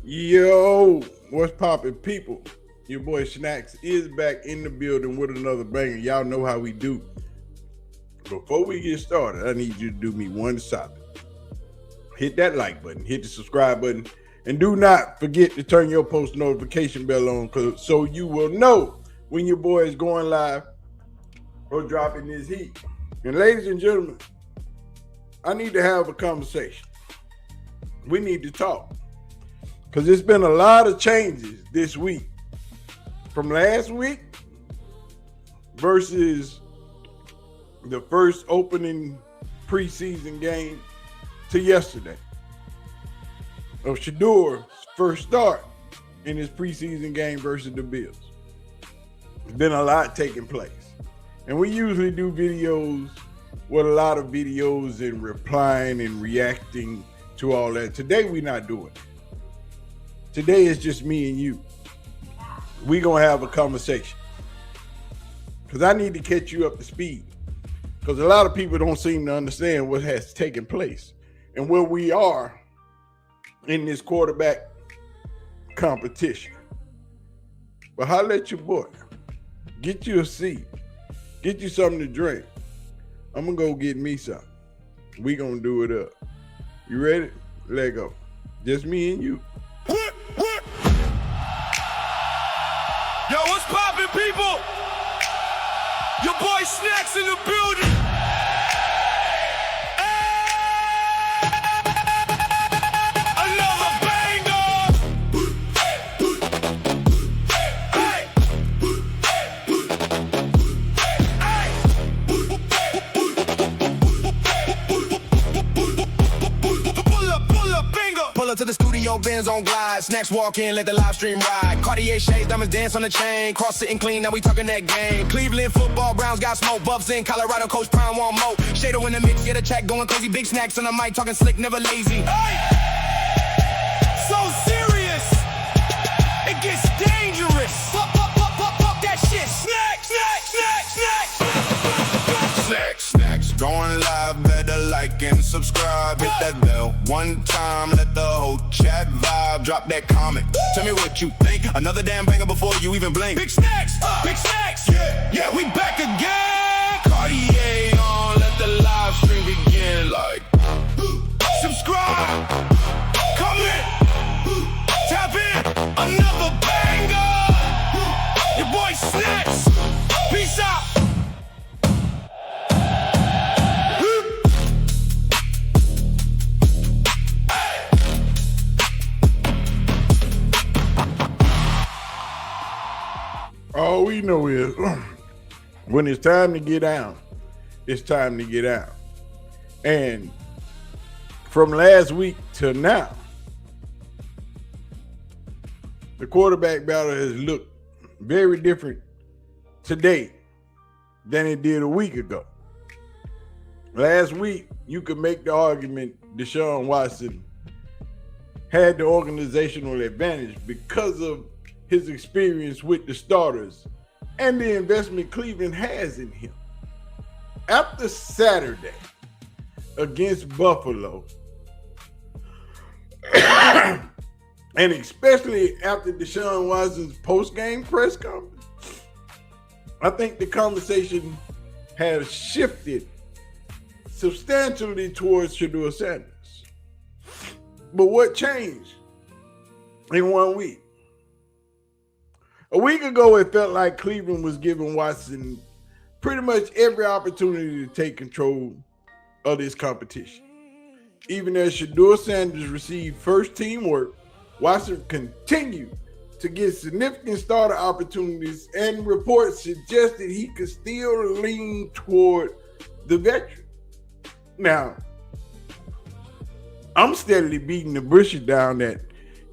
Yo, what's poppin', people? Your boy Snacks is back in the building with another banger. Y'all know how we do. Before we get started, I need you to do me one solid. Hit that like button, hit the subscribe button, and do not forget to turn your post notification bell on so you will know when your boy is going live or dropping his heat. And ladies and gentlemen, I need to have a conversation. We need to talk. Because there's been a lot of changes this week. From last week versus the first opening preseason game to yesterday. Of Shedeur's first start in his preseason game versus the Bills. There's been a lot taking place. And we usually do videos with a lot of videos and replying and reacting to all that. Today we're not doing it. Today is just me and you. We're going to have a conversation. Because I need to catch you up to speed. Because a lot of people don't seem to understand what has taken place and where we are in this quarterback competition. But holla at your boy. Get you a seat. Get you something to drink. I'm going to go get me something. We going to do it up. You ready? Let go. Just me and you. Yo, what's poppin', people? Your boy Snacks in the building. Another banger. Pull up, banger. Pull up to the studio, Benz on glide. Snacks walk in, let the live stream ride. Cartier shades, diamonds dance on the chain. Cross sitting clean, now we talking that game. Cleveland football, Browns got smoke. Buffs in Colorado, coachprime want more. Shedeur in the mix, get a check going crazy. Bigsnackks on the mic, talking slick, never lazy. Hey! So serious, it gets dangerous. Pop that shit. Snacks. Going live, better like and subscribe. Hit that bell one time, let the whole chat vibe. Drop that comment, tell me what you think. Another damn banger before you even blink. Bigsnackks, yeah, we back again. Cartier on, let the live stream begin. Like, subscribe, comment, tap in. Another banger. Your boy Snacks, peace out. All we know is when it's time to get out, it's time to get out. And from last week to now, the quarterback battle has looked very different today than it did a week ago. Last week, you could make the argument Deshaun Watson had the organizational advantage because of his experience with the starters and the investment Cleveland has in him. After Saturday against Buffalo, and especially after Deshaun Watson's post-game press conference, I think the conversation has shifted substantially towards shedeursanders. But what changed in 1 week? A week ago, it felt like Cleveland was giving Watson pretty much every opportunity to take control of this competition. Even as shedeursanders received first team work, Watson continued to get significant starter opportunities, and reports suggested he could still lean toward the veteran. Now, I'm steadily beating the bushes down that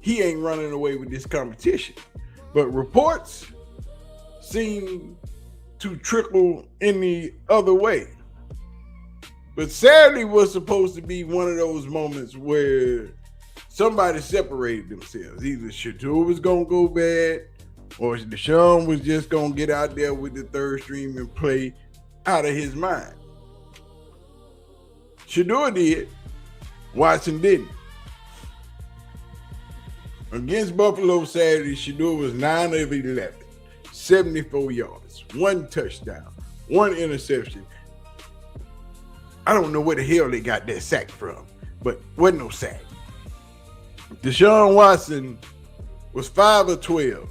he ain't running away with this competition. But reports seem to trickle in the other way. But Saturday was supposed to be one of those moments where somebody separated themselves. Either Shedeur was going to go bad or Deshaun was just going to get out there with the third string and play out of his mind. Shedeur did. Watson didn't. Against Buffalo Saturday, Shedeur was 9 of 11, 74 yards, 1 touchdown, 1 interception. I don't know where the hell they got that sack from, but wasn't no sack. Deshaun Watson was 5 of 12,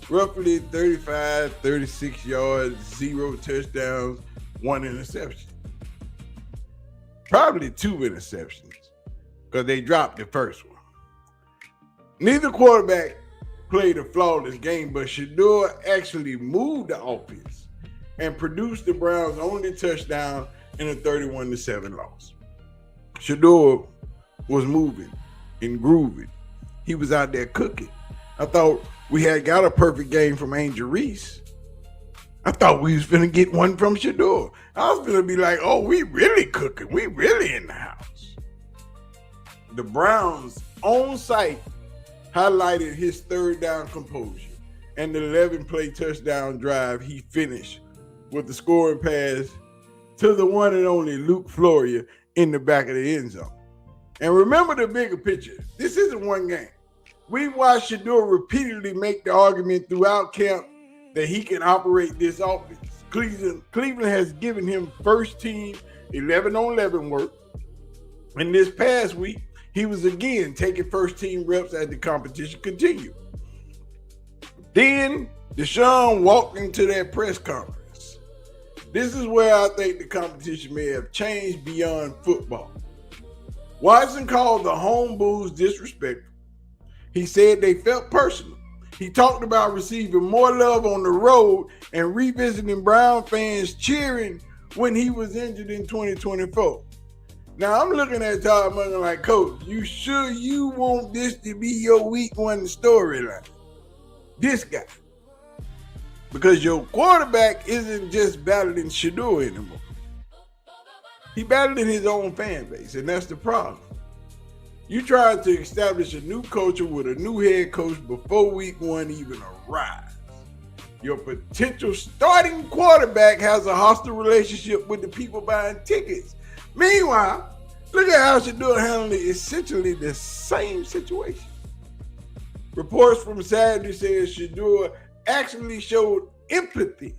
roughly 35, 36 yards, 0 touchdowns, 1 interception. Probably 2 interceptions because they dropped the first one. Neither quarterback played a flawless game, but Shedeur actually moved the offense and produced the Browns' only touchdown in a 31-7 loss. Shedeur was moving and grooving. He was out there cooking. I thought we had got a perfect game from Angel Reese. I thought we was finna get one from Shedeur. I was finna be like, oh, we really cooking. We really in the house. The Browns on site highlighted his third down composure and the 11-play touchdown drive he finished with the scoring pass to the one and only Luke Floria in the back of the end zone. And remember the bigger picture. This isn't one game. We watched Shedeur repeatedly make the argument throughout camp that he can operate this offense. Cleveland has given him first team 11-on-11 work. And this past week, he was again taking first team reps as the competition continued. Then Deshaun walked into that press conference. This is where I think the competition may have changed beyond football. Watson called the home Bulls disrespectful. He said they felt personal. He talked about receiving more love on the road and revisiting Brown fans cheering when he was injured in 2024. Now, I'm looking at Todd Monken like, Coach, you sure you want this to be your week one storyline? This guy. Because your quarterback isn't just battling Shedeur anymore. He battling his own fan base, and that's the problem. You tried to establish a new culture with a new head coach before week one even arrives. Your potential starting quarterback has a hostile relationship with the people buying tickets. Meanwhile, look at how Shedeur handled essentially the same situation. Reports from Saturday said Shedeur actually showed empathy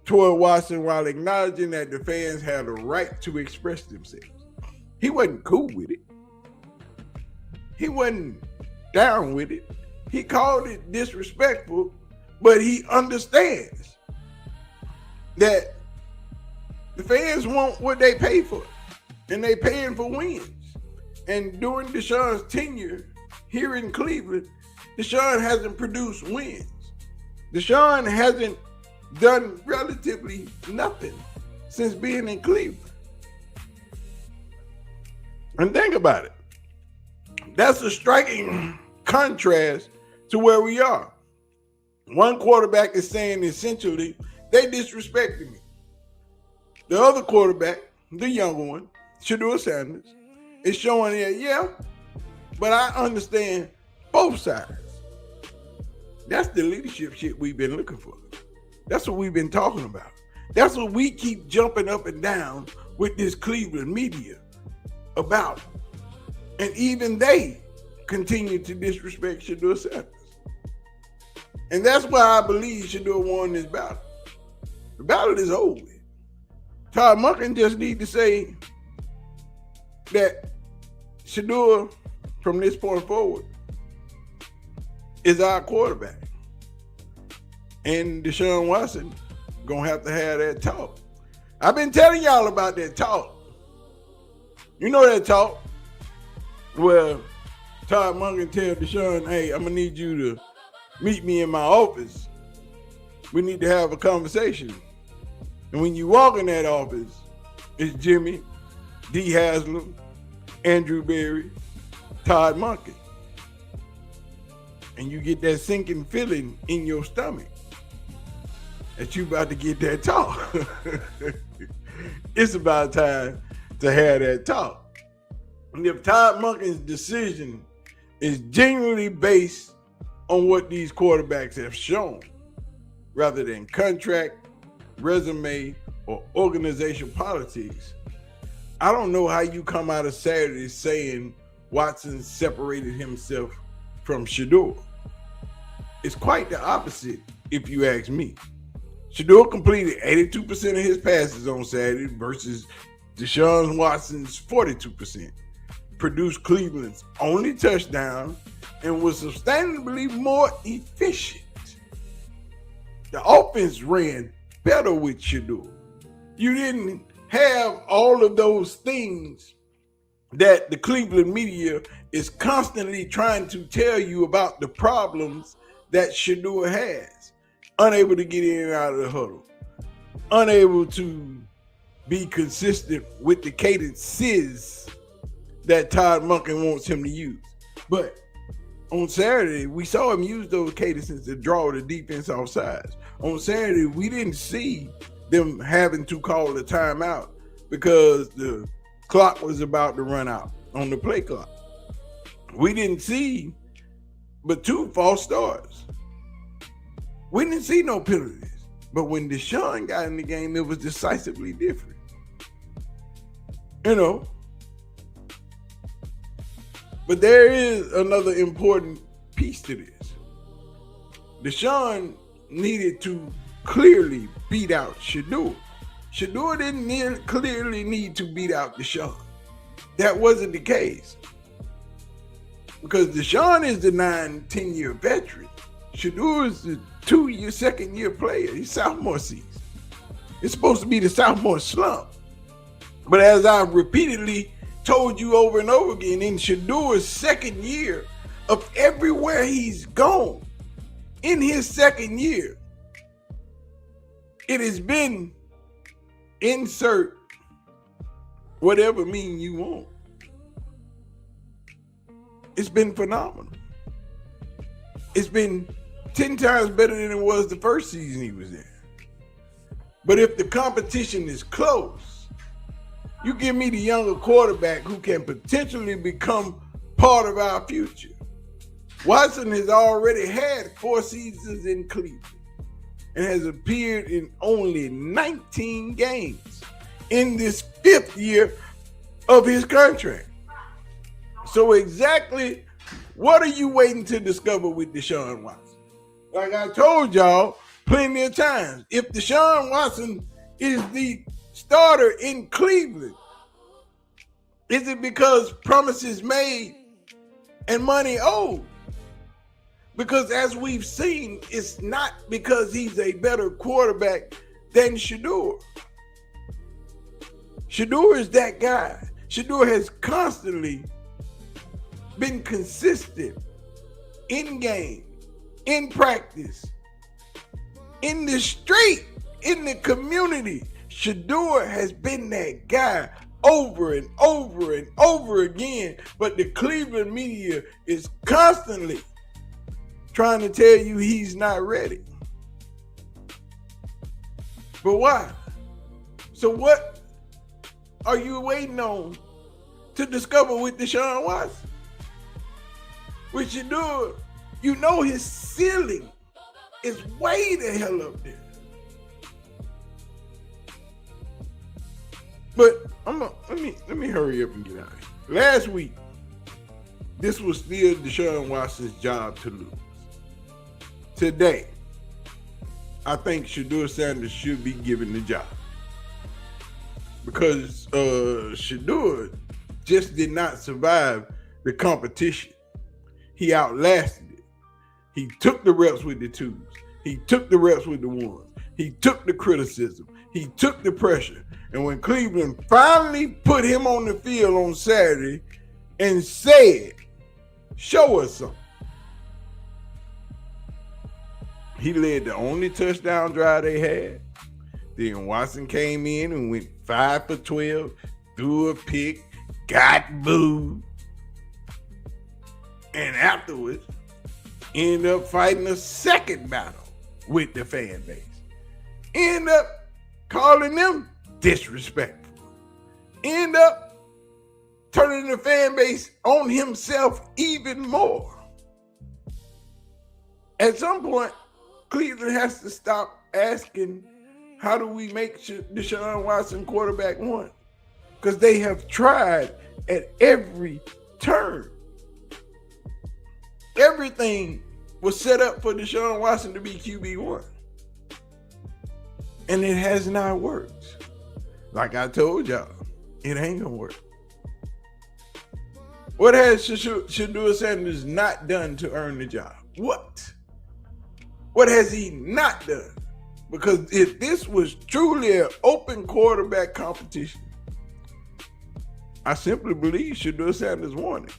toward Watson while acknowledging that the fans had a right to express themselves. He wasn't cool with it. He wasn't down with it. He called it disrespectful, but he understands that the fans want what they pay for, and they paying for wins. And during Deshaun's tenure here in Cleveland, Deshaun hasn't produced wins. Deshaun hasn't done relatively nothing since being in Cleveland. And think about it. That's a striking contrast to where we are. One quarterback is saying essentially, they disrespected me. The other quarterback, the younger one, shedeursanders, is showing that, yeah, but I understand both sides. That's the leadership shit we've been looking for. That's what we've been talking about. That's what we keep jumping up and down with this Cleveland media about. And even they continue to disrespect shedeursanders. And that's why I believe Shedeur won this battle. The battle is over with. Todd Monken just need to say that Shedeur, from this point forward, is our quarterback. And Deshaun Watson gonna have to have that talk. I've been telling y'all about that talk. You know that talk where Todd Monken tell Deshaun, hey, I'm gonna need you to meet me in my office. We need to have a conversation. And when you walk in that office, it's Jimmy, D. Haslam, Andrew Berry, Todd Monken. And you get that sinking feeling in your stomach that you about to get that talk. It's about time to have that talk. And if Todd Monken's decision is genuinely based on what these quarterbacks have shown, rather than contract, resume, or organization politics, I don't know how you come out of Saturday saying Watson separated himself from Shedeur. It's quite the opposite, if you ask me. Shedeur completed 82% of his passes on Saturday versus Deshaun Watson's 42%. Produced Cleveland's only touchdown and was substantially more efficient. The offense ran better with Shedeur. You didn't have all of those things that the Cleveland media is constantly trying to tell you about the problems that Shedeur has. Unable to get in and out of the huddle. Unable to be consistent with the cadences that Todd Monken wants him to use. But on Saturday, we saw him use those cadences to draw the defense off sides. On Saturday, we didn't see them having to call a timeout because the clock was about to run out on the play clock. We didn't see but 2 false starts. We didn't see no penalties. But when Deshaun got in the game, it was decisively different. You know. But there is another important piece to this. Deshaun needed to clearly beat out Shedeur. Shedeur didn't clearly need to beat out Deshaun. That wasn't the case. Because Deshaun is the 9-10-year veteran. Shedeur is the 2-year, second-year player. He's sophomore season. It's supposed to be the sophomore slump. But as I've repeatedly told you over and over again, in Shedeur's second year of everywhere he's gone, in his second year, it has been insert whatever mean you want. It's been phenomenal. It's been 10 times better than it was the first season he was in. But if the competition is close, you give me the younger quarterback who can potentially become part of our future. Watson has already had 4 seasons in Cleveland and has appeared in only 19 games in this 5th year of his contract. So exactly what are you waiting to discover with Deshaun Watson? Like I told y'all plenty of times, if Deshaun Watson is the starter in Cleveland, is it because promises made and money owed? Because as we've seen, it's not because he's a better quarterback than Shedeur. Shedeur is that guy. Shedeur has constantly been consistent in game, in practice, in the street, in the community. Shedeur has been that guy over and over and over again, but the Cleveland media is constantly trying to tell you he's not ready. But why? So what are you waiting on to discover with Deshaun Watson? With Shedeur, you know his ceiling is way the hell up there. But let me hurry up and get out of here. Last week, this was still Deshaun Watson's job to lose. Today, I think Shedeursanders should be given the job. Because Shedeur just did not survive the competition. He outlasted it. He took the reps with the 2s. He took the reps with the 1s. He took the criticism. He took the pressure. And when Cleveland finally put him on the field on Saturday and said, show us something, he led the only touchdown drive they had. Then Watson came in and went 5 for 12, threw a pick, got booed. And afterwards, ended up fighting a second battle with the fan base. End up calling them disrespectful. End up turning the fan base on himself even more. At some point, Cleveland has to stop asking, how do we make Deshaun Watson quarterback 1? Because they have tried at every turn. Everything was set up for Deshaun Watson to be QB1. And it has not worked. Like I told y'all, it ain't gonna work. What has Shedeur Sanders not done to earn the job? What? What has he not done? Because if this was truly an open quarterback competition, I simply believe Shedeur Sanders won it.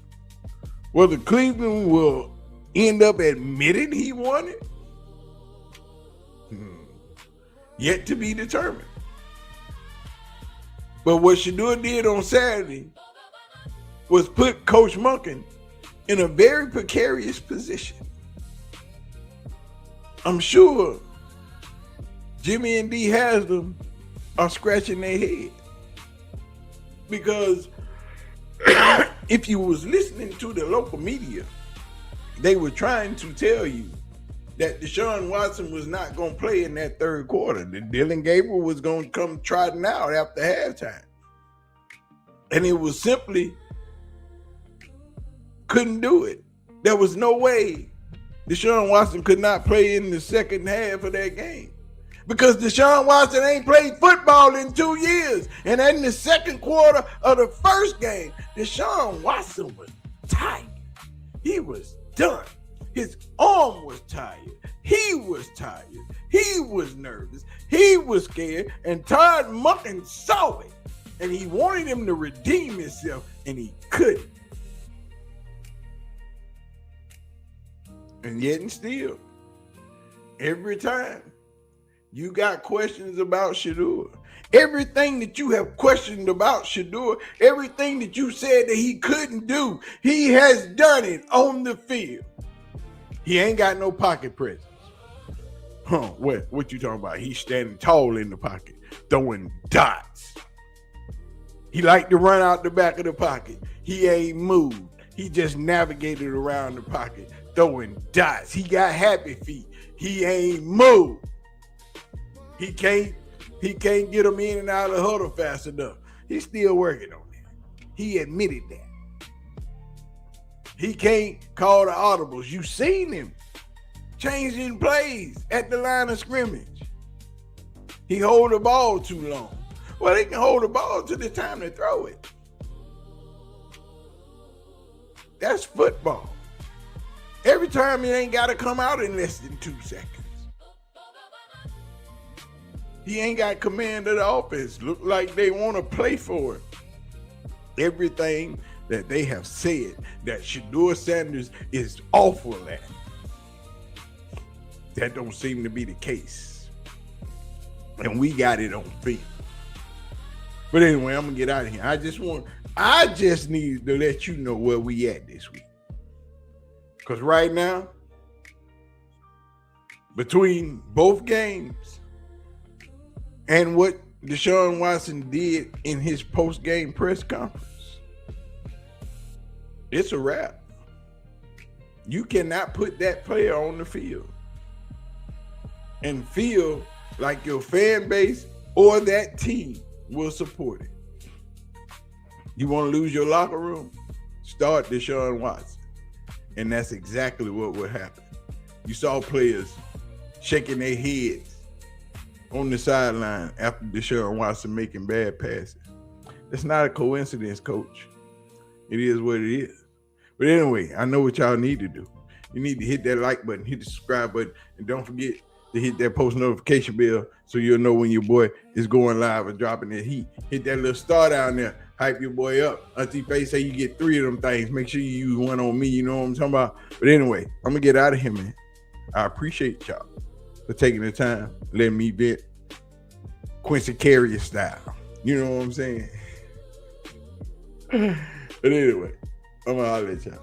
Whether Cleveland will end up admitting he won it, yet to be determined. But what Shedeur did on Saturday was put Coach Monken in a very precarious position. I'm sure Jimmy and D Haslam are scratching their head. Because if you was listening to the local media, they were trying to tell you that Deshaun Watson was not going to play in that third quarter. That Dylan Gabriel was going to come trotting out after halftime. And it was simply couldn't do it. There was no way Deshaun Watson could not play in the second half of that game. Because Deshaun Watson ain't played football in 2 years. And in the second quarter of the first game, Deshaun Watson was tired. He was done. His arm was tired. He was tired. He was nervous. He was scared. And Todd Monken saw it. And he wanted him to redeem himself, and he couldn't. And yet and still, every time you got questions about Shedeur, everything that you have questioned about Shedeur, everything that you said that he couldn't do, he has done it on the field. He ain't got no pocket presence. What you talking about? He's standing tall in the pocket, throwing dots. He liked to run out the back of the pocket. He ain't moved. He just navigated around the pocket, throwing dots. He got happy feet. He ain't moved. He can't get them in and out of the huddle fast enough. He's still working on that. He admitted that. He can't call the audibles. You seen him changing plays at the line of scrimmage. He hold the ball too long. Well, they can hold the ball till the time to throw it. That's football. Every time it ain't got to come out in less than 2 seconds. He ain't got command of the offense. Look like they want to play for it. Everything that they have said that Shedeur Sanders is awful at, that don't seem to be the case. And we got it on film. But anyway, I'm going to get out of here. I just need to let you know where we at this week. Because right now, between both games and what Deshaun Watson did in his post-game press conference, it's a wrap. You cannot put that player on the field and feel like your fan base or that team will support it. You want to lose your locker room? Start Deshaun Watson. And that's exactly what would happen. You saw players shaking their heads on the sideline after Deshaun Watson making bad passes. That's not a coincidence, coach. It is what it is. But anyway, I know what y'all need to do. You need to hit that like button, hit the subscribe button, and don't forget to hit that post notification bell so you'll know when your boy is going live or dropping that heat. Hit that little star down there. Hype your boy up. Auntie Faye say you get 3 of them things. Make sure you use one on me. You know what I'm talking about? But anyway, I'm going to get out of here, man. I appreciate y'all for taking the time, letting me vent Quincy Carrier style. You know what I'm saying? But anyway, I'm going to holler at y'all.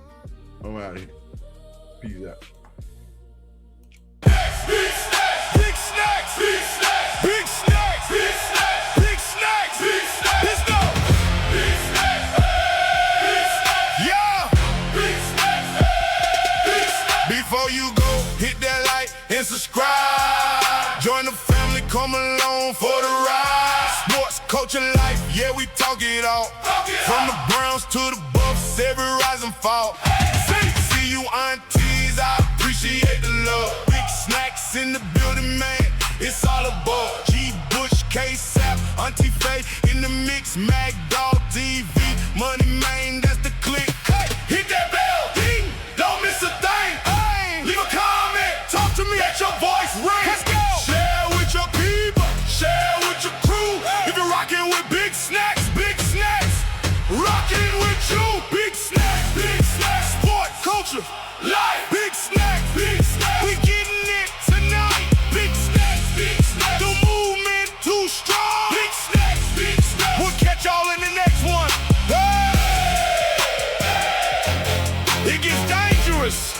I'm out of here. Peace out. Bigsnackks, let's go. Yeah. Before you go, hit that like and subscribe. Join the family, come along for the ride. Sports, culture, life, yeah, we talk it all. From the Browns to the Buffs, every rise fault. See you aunties, I appreciate the love. Big snacks in the building, man, it's all above. G. Bush, K-Sap, Auntie Faye in the mix, Mag Dog TV, Money Man, that's the click. Hey, hit that bell, ding, don't miss a thing. Hey, leave a comment, talk to me, let your voice ring. Let's go. Share with your people, share with your crew. If you're rocking with Big Snacks, rocking with you. Big snacks, sport, culture, life. Big snacks, we getting it tonight. Big snacks, the movement too strong. Big snacks, we'll catch y'all in the next one. Hey! It gets dangerous.